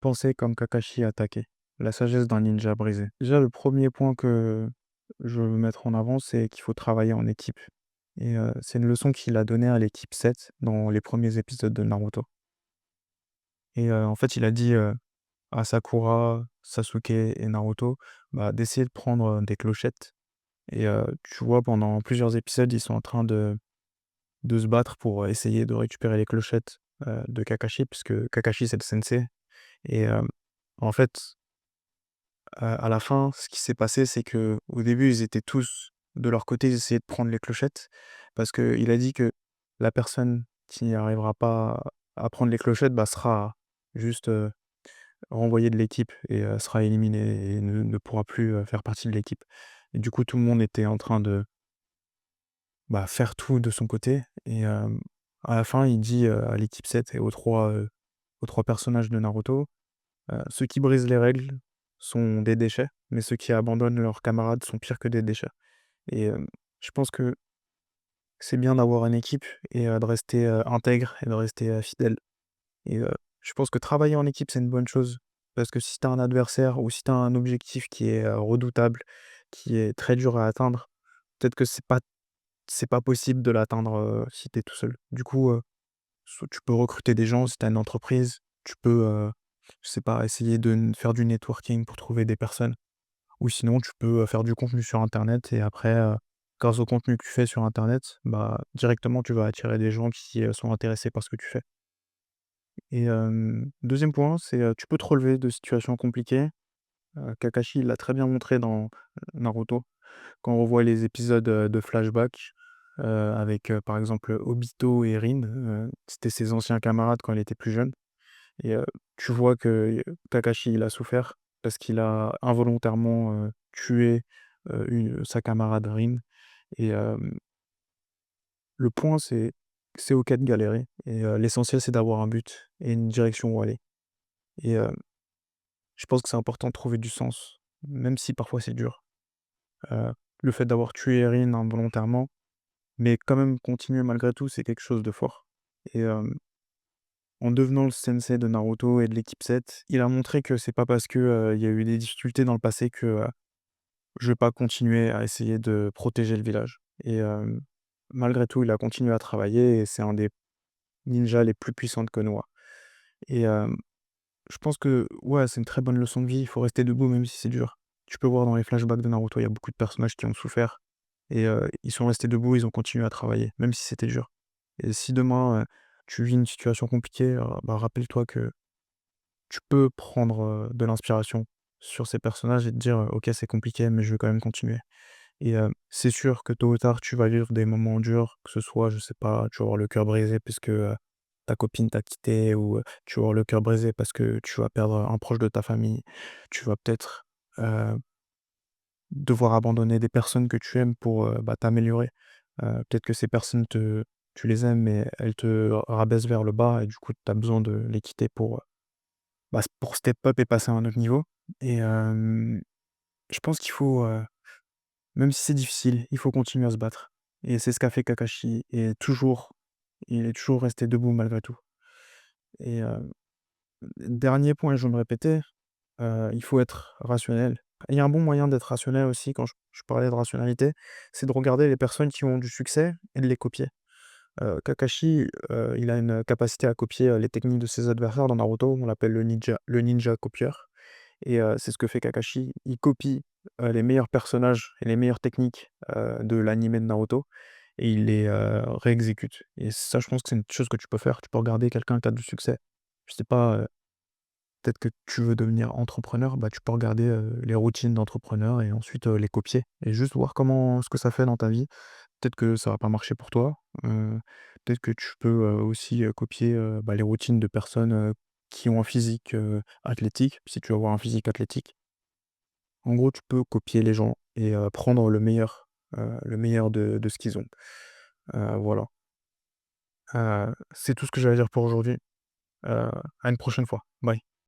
Penser comme Kakashi attaquer. La sagesse d'un ninja brisé. Déjà, le premier point que je veux mettre en avant, c'est qu'il faut travailler en équipe. Et c'est une leçon qu'il a donnée à l'équipe 7 dans les premiers épisodes de Naruto. Et en fait, il a dit à Sakura, Sasuke et Naruto bah, d'essayer de prendre des clochettes. Et tu vois, pendant plusieurs épisodes, ils sont en train de se battre pour essayer de récupérer les clochettes de Kakashi, puisque Kakashi, c'est le sensei. Et en fait, à la fin, ce qui s'est passé, c'est que au début, ils étaient tous de leur côté, ils essayaient de prendre les clochettes parce qu'il a dit que la personne qui n'arrivera pas à prendre les clochettes, bah, sera juste, renvoyée de l'équipe et sera éliminée et ne pourra plus, faire partie de l'équipe. Et du coup, tout le monde était en train de, bah, faire tout de son côté et à la fin, il dit, à l'équipe 7 et aux 3 personnages de Naruto: Ceux qui brisent les règles sont des déchets, mais ceux qui abandonnent leurs camarades sont pires que des déchets. Et je pense que c'est bien d'avoir une équipe et de rester, intègre et de rester, fidèle. Et je pense que travailler en équipe, c'est une bonne chose parce que si tu as un adversaire ou si tu as un objectif qui est, redoutable, qui est très dur à atteindre, peut-être que c'est pas possible de l'atteindre, si tu es tout seul. Du coup, soit tu peux recruter des gens si tu as une entreprise, tu peux, je sais pas, essayer de faire du networking pour trouver des personnes. Ou sinon tu peux, faire du contenu sur internet et après, grâce au contenu que tu fais sur internet, bah, directement tu vas attirer des gens qui, sont intéressés par ce que tu fais. Et 2e point, c'est, tu peux te relever de situations compliquées. Kakashi, il l'a très bien montré dans Naruto. Quand on revoit les épisodes, de flashback, avec, par exemple, Obito et Rin, c'était ses anciens camarades quand il était plus jeune et tu vois que, Kakashi, il a souffert parce qu'il a involontairement, tué, sa camarade Rin et le point c'est OK de galérer et l'essentiel c'est d'avoir un but et une direction où aller et je pense que c'est important de trouver du sens, même si parfois c'est dur. Le fait d'avoir tué Rin involontairement, mais quand même continuer malgré tout, c'est quelque chose de fort et en devenant le sensei de Naruto et de l'équipe 7, il a montré que c'est pas parce que, il y a eu des difficultés dans le passé que, je vais pas continuer à essayer de protéger le village et malgré tout, il a continué à travailler et c'est un des ninjas les plus puissants de Konoha et je pense que, ouais, c'est une très bonne leçon de vie, il faut rester debout même si c'est dur. Tu peux voir dans les flashbacks de Naruto, il y a beaucoup de personnages qui ont souffert et ils sont restés debout, ils ont continué à travailler, même si c'était dur et si demain, tu vis une situation compliquée, bah, rappelle-toi que tu peux prendre, de l'inspiration sur ces personnages et te dire: «OK, c'est compliqué, mais je vais quand même continuer» et c'est sûr que tôt ou tard, tu vas vivre des moments durs, que ce soit, je sais pas, tu vas avoir le cœur brisé parce que, ta copine t'a quitté ou, tu vas avoir le cœur brisé parce que tu vas perdre un proche de ta famille. Tu vas peut-être, heu, devoir abandonner des personnes que tu aimes pour, bah, t'améliorer. Peut-être que ces personnes tu les aimes, mais elles te rabaissent vers le bas et du coup, tu as besoin de les quitter pour, bah, pour step up et passer à un autre niveau et je pense qu'il faut, même si c'est difficile, il faut continuer à se battre et c'est ce qu'a fait Kakashi et toujours il est toujours resté debout malgré tout et dernier point, je vais me répéter, il faut être rationnel. Il y a un bon moyen d'être rationnel aussi quand je parlais de rationalité, c'est de regarder les personnes qui ont du succès et de les copier. Kakashi, il a une capacité à copier, les techniques de ses adversaires dans Naruto, on l'appelle le ninja copieur et c'est ce que fait Kakashi. Il copie, les meilleurs personnages et les meilleures techniques, de l'anime de Naruto et il les, réexécute et ça, je pense que c'est une chose que tu peux faire. Tu peux regarder quelqu'un qui a du succès. Je sais pas, peut-être que tu veux devenir entrepreneur, bah, tu peux regarder, les routines d'entrepreneur et ensuite, les copier et juste voir comment ce que ça fait dans ta vie. Peut-être que ça va pas marcher pour toi, peut-être que tu peux, aussi, copier, bah, les routines de personnes, qui ont un physique, athlétique, si tu veux avoir un physique athlétique. En gros, tu peux copier les gens et prendre le meilleur de ce qu'ils ont. Voilà, c'est tout ce que j'avais à dire pour aujourd'hui, à une prochaine fois. Bye.